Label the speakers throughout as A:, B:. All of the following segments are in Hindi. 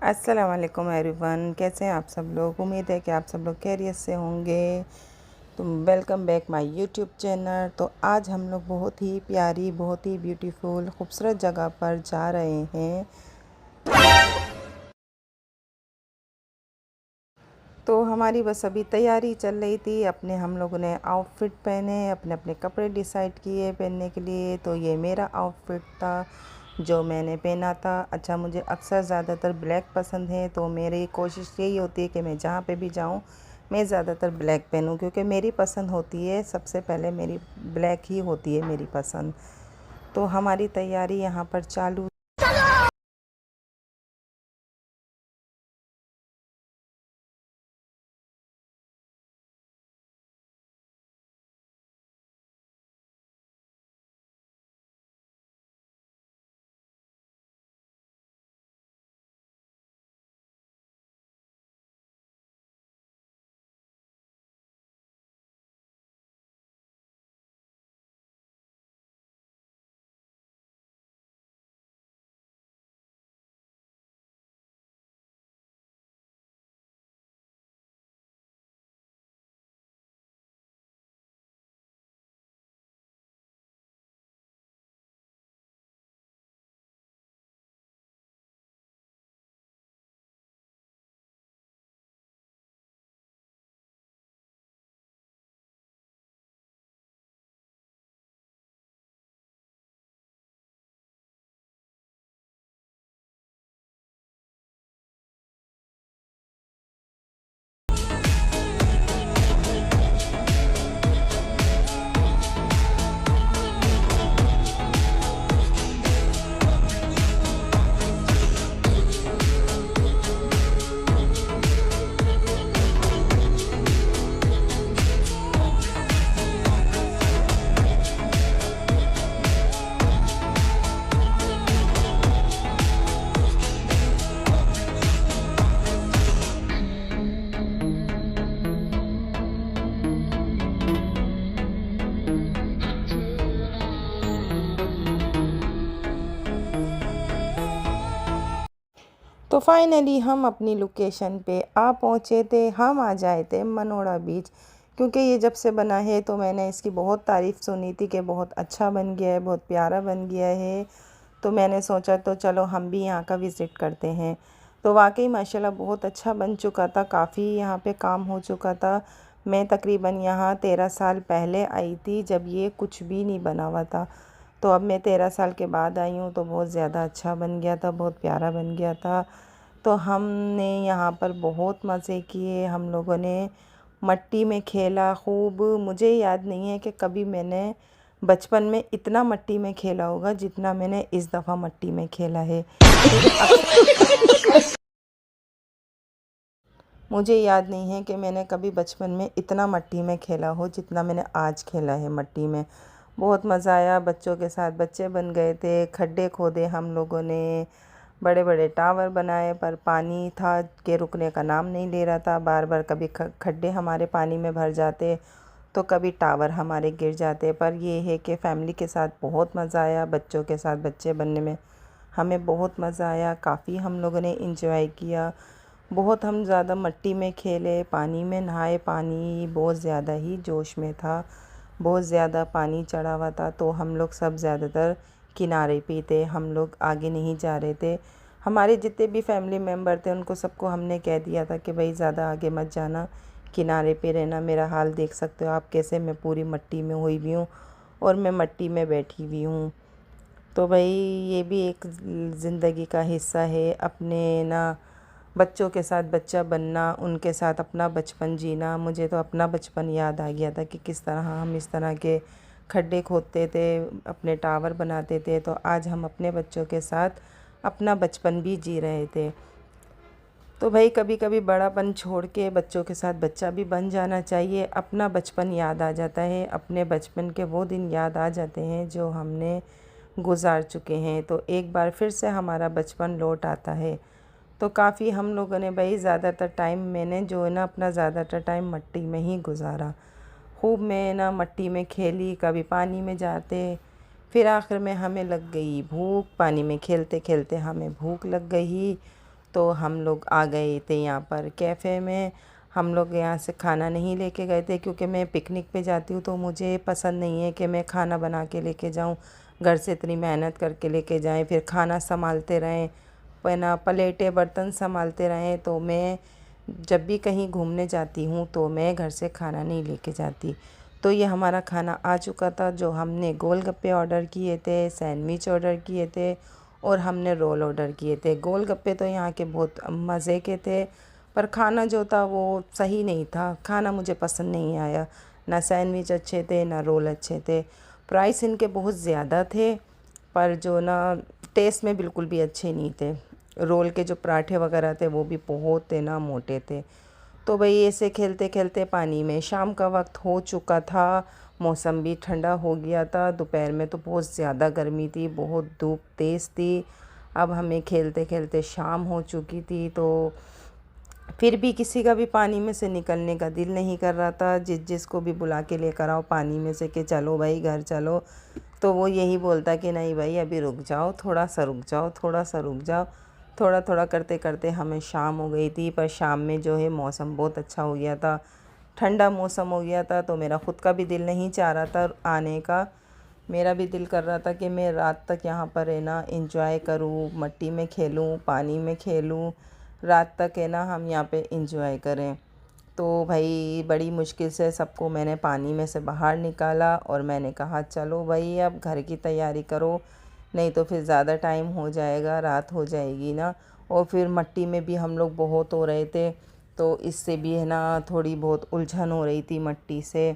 A: अस्सलाम वालेकुम एवरीवन, कैसे हैं आप सब लोग। उम्मीद है कि आप सब लोग खैरियत से होंगे। तो welcome back my YouTube channel. तो आज हम लोग बहुत ही प्यारी, बहुत ही ब्यूटीफुल, खूबसूरत जगह पर जा रहे हैं। तो हमारी बस अभी तैयारी चल रही थी। अपने हम लोगों ने आउटफिट पहने, अपने अपने कपड़े डिसाइड किए पहनने के लिए। तो ये मेरा आउटफिट था जो मैंने पहना था। अच्छा, मुझे अक्सर ज़्यादातर ब्लैक पसंद है, तो मेरी कोशिश यही होती है कि मैं जहाँ पे भी जाऊँ मैं ज़्यादातर ब्लैक पहनूँ, क्योंकि मेरी पसंद होती है, सबसे पहले मेरी ब्लैक ही होती है मेरी पसंद। तो हमारी तैयारी यहाँ पर चालू। तो फाइनली हम अपनी लोकेशन पे आ पहुँचे थे। हम आ जाए थे मनोड़ा बीच, क्योंकि ये जब से बना है तो मैंने इसकी बहुत तारीफ़ सुनी थी कि बहुत अच्छा बन गया है, बहुत प्यारा बन गया है। तो मैंने सोचा तो चलो हम भी यहाँ का विज़िट करते हैं। तो वाकई माशाल्लाह बहुत अच्छा बन चुका था, काफ़ी यहाँ पे काम हो चुका था। मैं तकरीबन यहाँ 13 साल पहले आई थी, जब ये कुछ भी नहीं बना हुआ था। तो अब मैं 13 साल के बाद आई हूँ, तो बहुत ज़्यादा अच्छा बन गया था, बहुत प्यारा बन गया था। तो हमने यहाँ पर बहुत मज़े किए। हम लोगों ने मट्टी में खेला खूब। मुझे याद नहीं है कि कभी मैंने बचपन में इतना मट्टी में खेला होगा जितना मैंने इस दफ़ा मट्टी में खेला है। मुझे याद नहीं है कि मैंने कभी बचपन में इतना मट्टी में खेला हो जितना मैंने आज खेला है मट्टी में। बहुत मज़ा आया, बच्चों के साथ बच्चे बन गए थे, खड्डे खोदे हम लोगों ने, बड़े बड़े टावर बनाए, पर पानी था कि रुकने का नाम नहीं ले रहा था। बार बार कभी खड्डे हमारे पानी में भर जाते, तो कभी टावर हमारे गिर जाते। पर ये है कि फ़ैमिली के साथ बहुत मज़ा आया, बच्चों के साथ बच्चे बनने में हमें बहुत मज़ा आया। काफ़ी हम लोगों ने इंजॉय किया। बहुत हम ज़्यादा मट्टी में खेले, पानी में नहाए। पानी बहुत ज़्यादा ही जोश में था, बहुत ज़्यादा पानी चढ़ा हुआ था। तो हम लोग सब ज़्यादातर किनारे पे थे, हम लोग आगे नहीं जा रहे थे। हमारे जितने भी फैमिली मेम्बर थे उनको सबको हमने कह दिया था कि भाई ज़्यादा आगे मत जाना, किनारे पे रहना। मेरा हाल देख सकते हो आप कैसे मैं पूरी मट्टी में हुई हुई हूँ और मैं मट्टी में बैठी हुई हूँ। तो भाई ये भी एक ज़िंदगी का हिस्सा है, अपने ना बच्चों के साथ बच्चा बनना, उनके साथ अपना बचपन जीना। मुझे तो अपना बचपन याद आ गया था कि किस तरह हम इस तरह के खड्डे खोदते थे, अपने टावर बनाते थे। तो आज हम अपने बच्चों के साथ अपना बचपन भी जी रहे थे। तो भाई कभी कभी बड़ापन छोड़ के बच्चों के साथ बच्चा भी बन जाना चाहिए। अपना बचपन याद आ जाता है, अपने बचपन के वो दिन याद आ जाते हैं जो हमने गुजार चुके हैं। तो एक बार फिर से हमारा बचपन लौट आता है। तो काफ़ी हम लोगों ने भाई ज़्यादातर टाइम मैंने जो है ना अपना ज़्यादातर टाइम मट्टी में ही गुजारा। खूब मैं ना मट्टी में खेली, कभी पानी में जाते। फिर आखिर में हमें लग गई भूख, पानी में खेलते खेलते हमें भूख लग गई। तो हम लोग आ गए थे यहाँ पर कैफ़े में। हम लोग यहाँ से खाना नहीं लेके गए थे क्योंकि मैं पिकनिक पे जाती हूँ तो मुझे पसंद नहीं है कि मैं खाना बना के लेके जाऊँ, घर से इतनी मेहनत करके लेके जाएं, फिर खाना संभालते रहें, पना प्लेटें बर्तन संभालते रहें। तो मैं जब भी कहीं घूमने जाती हूँ तो मैं घर से खाना नहीं लेके जाती। तो ये हमारा खाना आ चुका था। जो हमने गोलगप्पे ऑर्डर किए थे, सैंडविच ऑर्डर किए थे और हमने रोल ऑर्डर किए थे। गोलगप्पे तो यहाँ के बहुत मज़े के थे, पर खाना जो था वो सही नहीं था। खाना मुझे पसंद नहीं आया, ना सैंडविच अच्छे थे ना रोल अच्छे थे। प्राइस इनके बहुत ज़्यादा थे, पर जो ना टेस्ट में बिल्कुल भी अच्छे नहीं थे। रोल के जो पराठे वगैरह थे वो भी बहुत थे ना मोटे थे। तो भाई ऐसे खेलते खेलते पानी में शाम का वक्त हो चुका था, मौसम भी ठंडा हो गया था। दोपहर में तो बहुत ज़्यादा गर्मी थी, बहुत धूप तेज़ थी। अब हमें खेलते खेलते शाम हो चुकी थी, तो फिर भी किसी का भी पानी में से निकलने का दिल नहीं कर रहा था। जिसको भी बुला के लेकर आओ पानी में से कि चलो भाई घर चलो, तो वो यही बोलता कि नहीं भाई अभी रुक जाओ, थोड़ा सा रुक जाओ, थोड़ा सा रुक जाओ। थोड़ा थोड़ा करते करते हमें शाम हो गई थी, पर शाम में जो है मौसम बहुत अच्छा हो गया था, ठंडा मौसम हो गया था। तो मेरा ख़ुद का भी दिल नहीं चाह रहा था आने का। मेरा भी दिल कर रहा था कि मैं रात तक यहाँ पर है ना इंजॉय करूँ, मट्टी में खेलूँ, पानी में खेलूँ, रात तक है ना हम यहाँ पे इंजॉय करें। तो भाई बड़ी मुश्किल से सबको मैंने पानी में से बाहर निकाला और मैंने कहा चलो भाई अब घर की तैयारी करो, नहीं तो फिर ज़्यादा टाइम हो जाएगा, रात हो जाएगी ना। और फिर मट्टी में भी हम लोग बहुत हो रहे थे, तो इससे भी है ना थोड़ी बहुत उलझन हो रही थी मट्टी से,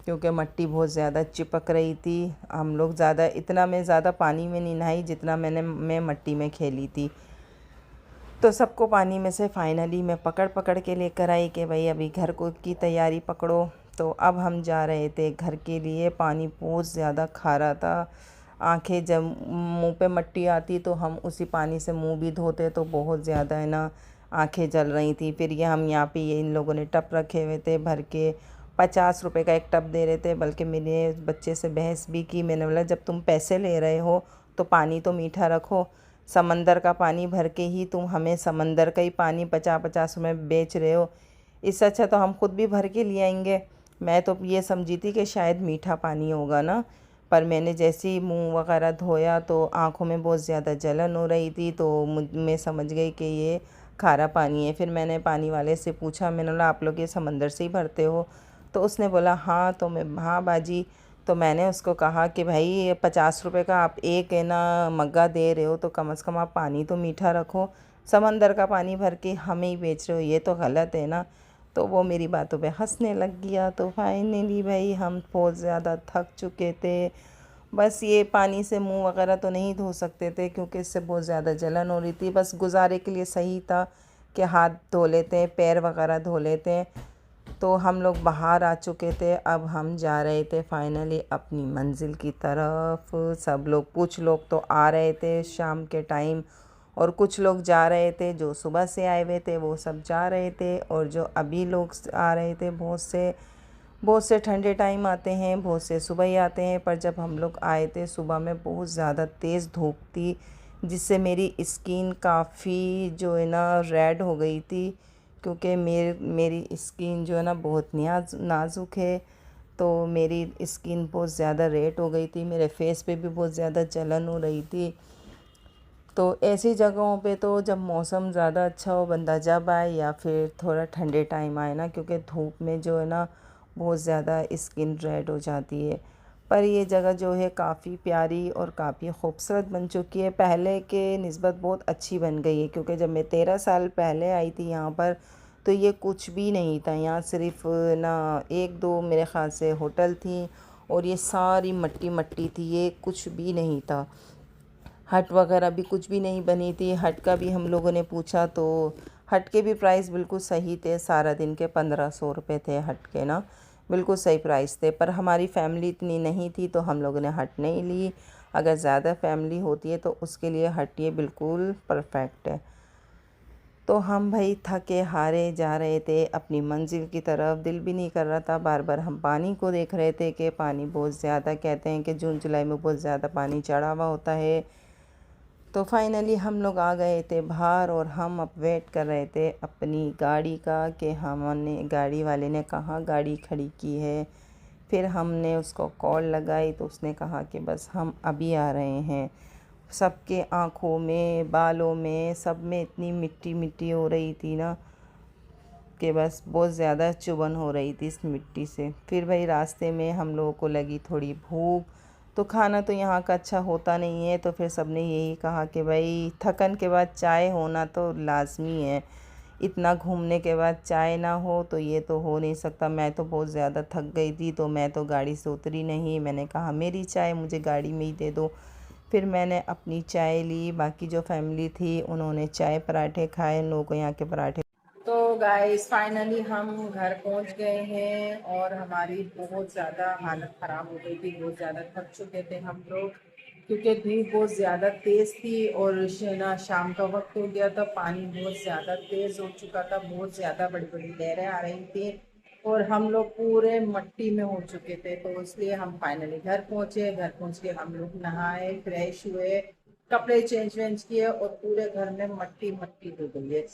A: क्योंकि मट्टी बहुत ज़्यादा चिपक रही थी। हम लोग मैं ज़्यादा पानी में नहीं नहाई जितना मैं मट्टी में खेली थी। तो सबको पानी में से फाइनली मैं पकड़ पकड़ के लेकर आई कि भाई अभी घर को की तैयारी पकड़ो। तो अब हम जा रहे थे घर के लिए। पानी बहुत ज़्यादा खारा था। आंखें जब मुंह पे मट्टी आती तो हम उसी पानी से मुंह भी धोते, तो बहुत ज़्यादा है ना आंखें जल रही थी। फिर हम यहाँ पे इन लोगों ने टब रखे हुए थे भर के, 50 रुपए का एक टब दे रहे थे। बल्कि मैंने बच्चे से बहस भी की, मैंने बोला जब तुम पैसे ले रहे हो तो पानी तो मीठा रखो। समंदर का पानी भर के ही तुम हमें समंदर का ही पानी 50-50 में बेच रहे हो, इससे अच्छा तो हम खुद भी भर के ले आएंगे। मैं तो ये समझी थी कि शायद मीठा पानी होगा ना, पर मैंने जैसे ही मुंह वगैरह धोया तो आंखों में बहुत ज़्यादा जलन हो रही थी। तो मैं समझ गई कि ये खारा पानी है। फिर मैंने पानी वाले से पूछा, मैंने बोला आप लोग ये समंदर से ही भरते हो? तो उसने बोला हाँ। तो मैं हाँ बाजी। तो मैंने उसको कहा कि भाई ये 50 रुपए का आप एक है ना मग्गा दे रहे हो, तो कम से कम आप पानी तो मीठा रखो। समंदर का पानी भर के हमें ही बेच रहे हो, ये तो गलत है ना। तो वो मेरी बातों पे हंसने लग गया। तो फाइनली भाई हम बहुत ज़्यादा थक चुके थे। बस ये पानी से मुंह वगैरह तो नहीं धो सकते थे क्योंकि इससे बहुत ज़्यादा जलन हो रही थी। बस गुजारे के लिए सही था कि हाथ धो लेते हैं, पैर वगैरह धो लेते हैं। तो हम लोग बाहर आ चुके थे। अब हम जा रहे थे फाइनली अपनी मंजिल की तरफ। सब लोग, कुछ लोग तो आ रहे थे शाम के टाइम और कुछ लोग जा रहे थे। जो सुबह से आए हुए थे वो सब जा रहे थे, और जो अभी लोग आ रहे थे बहुत से ठंडे टाइम आते हैं, बहुत से सुबह ही आते हैं। पर जब हम लोग आए थे सुबह में बहुत ज़्यादा तेज़ धूप थी, जिससे मेरी स्किन काफ़ी जो है ना रेड हो गई थी, क्योंकि मेरी स्किन जो है ना बहुत नाजुक है। तो मेरी स्किन बहुत ज़्यादा रेड हो गई थी, मेरे फेस पे भी बहुत ज़्यादा जलन हो रही थी। तो ऐसी जगहों पे तो जब मौसम ज़्यादा अच्छा हो, बंदा जब आए या फिर थोड़ा ठंडे टाइम आए ना, क्योंकि धूप में जो है ना बहुत ज़्यादा स्किन रेड हो जाती है। पर ये जगह जो है काफ़ी प्यारी और काफ़ी खूबसूरत बन चुकी है, पहले के निस्बत बहुत अच्छी बन गई है। क्योंकि जब मैं 13 साल पहले आई थी यहाँ पर तो ये कुछ भी नहीं था। यहाँ सिर्फ ना एक दो मेरे ख़्याल से होटल थी, और ये सारी मट्टी मट्टी थी, ये कुछ भी नहीं था। हट वगैरह भी कुछ भी नहीं बनी थी। हट का भी हम लोगों ने पूछा तो हट के भी प्राइस बिल्कुल सही थे। सारा दिन के 1500 रुपये थे हट के ना, बिल्कुल सही प्राइस थे। पर हमारी फैमिली इतनी नहीं थी तो हम लोगों ने हट नहीं ली। अगर ज़्यादा फैमिली होती है तो उसके लिए हट ये बिल्कुल परफेक्ट है। तो हम भाई थके हारे जा रहे थे अपनी मंजिल की तरफ। दिल भी नहीं कर रहा था, बार बार हम पानी को देख रहे थे कि पानी बहुत ज़्यादा, कहते हैं कि जून जुलाई में बहुत ज़्यादा पानी चढ़ा हुआ होता है। तो फाइनली हम लोग आ गए थे बाहर और हम अब वेट कर रहे थे अपनी गाड़ी का कि हमने गाड़ी वाले ने कहाँ गाड़ी खड़ी की है। फिर हमने उसको कॉल लगाई तो उसने कहा कि बस हम अभी आ रहे हैं। सबके आँखों में, बालों में, सब में इतनी मिट्टी मिट्टी हो रही थी ना कि बस बहुत ज़्यादा चुभन हो रही थी इस मिट्टी से। फिर भाई रास्ते में हम लोगों को लगी थोड़ी भूख, तो खाना तो यहाँ का अच्छा होता नहीं है, तो फिर सबने यही कहा कि भाई थकन के बाद चाय होना तो लाज़मी है। इतना घूमने के बाद चाय ना हो तो ये तो हो नहीं सकता। मैं तो बहुत ज़्यादा थक गई थी तो मैं तो गाड़ी से उतरी नहीं। मैंने कहा मेरी चाय मुझे गाड़ी में ही दे दो। फिर मैंने अपनी चाय ली, बाकी जो फैमिली थी उन्होंने चाय पराठे खाए। उन लोगों को यहाँ के पराठे। तो गाइस फाइनली हम घर पहुंच गए हैं और हमारी बहुत ज़्यादा हालत ख़राब हो गई थी। बहुत ज़्यादा थक चुके थे हम लोग क्योंकि धूप बहुत ज़्यादा तेज़ थी और ना शाम का वक्त हो गया था। पानी बहुत ज़्यादा तेज़ हो चुका था, बहुत ज़्यादा बड़ी बड़ी लहरें आ रही थी और हम लोग पूरे मट्टी में हो चुके थे। तो इसलिए हम फाइनली घर पहुँचे। घर पहुँच के हम लोग नहाए, फ्रेश हुए, कपड़े चेंज वेंज किए और पूरे घर में मट्टी मट्टी हो गई है।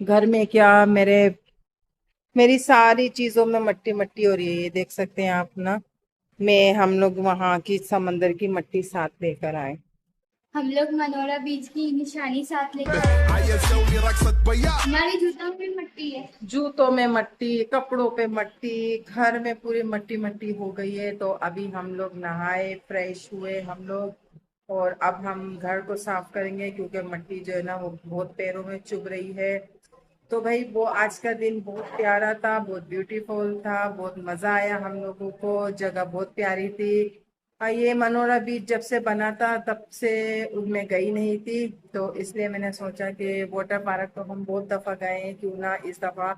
A: घर में क्या, मेरी सारी चीजों में मट्टी मट्टी हो रही है, ये देख सकते हैं आप ना। मैं हम लोग वहां की समंदर की मट्टी साथ लेकर आए।
B: हम लोग मनोरा बीच की निशानी साथ लेकर हमारे जूतों में मिट्टी है।
A: जूतों में मट्टी, कपड़ों पे मट्टी, घर में पूरी मट्टी मट्टी हो गई है। तो अभी हम लोग नहाए, फ्रेश हुए हम लोग और अब हम घर को साफ करेंगे क्योंकि मट्टी जो है ना वो बहुत पैरों में चुभ रही है। तो भाई वो आज का दिन बहुत प्यारा था, बहुत ब्यूटीफुल था, बहुत मजा आया हम लोगों को। जगह बहुत प्यारी थी। ये मनोरा बीच जब से बना था तब से मैं गई नहीं थी, तो इसलिए मैंने सोचा कि वाटर पार्क तो हम बहुत दफा गए हैं, क्यों ना इस दफा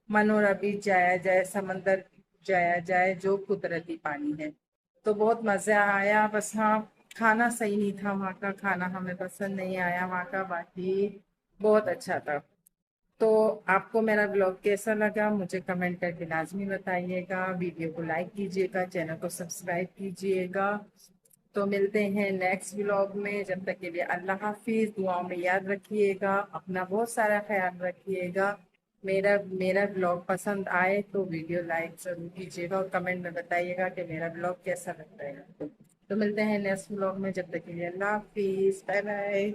A: मनोरा बीच जाया जाए, समंदर जाया जाए जो कुदरती पानी है। तो बहुत मजा आया। बस हाँ, खाना सही नहीं था, वहाँ का खाना हमें पसंद नहीं आया वहाँ का। बाकी बहुत अच्छा था। तो आपको मेरा ब्लॉग कैसा लगा मुझे कमेंट करके लाजमी बताइएगा। वीडियो को लाइक कीजिएगा, चैनल को सब्सक्राइब कीजिएगा। तो मिलते हैं नेक्स्ट ब्लॉग में। जब तक के लिए अल्लाह हाफिज। दुआओं में याद रखिएगा, अपना बहुत सारा ख्याल रखिएगा। मेरा मेरा ब्लॉग पसंद आए तो वीडियो लाइक जरूर कीजिएगा और कमेंट में बताइएगा कि मेरा ब्लॉग कैसा लगता है। तो मिलते हैं नेक्स्ट ब्लॉग में। जब तक के लिए अल्लाह हाफिज, बाय बाय।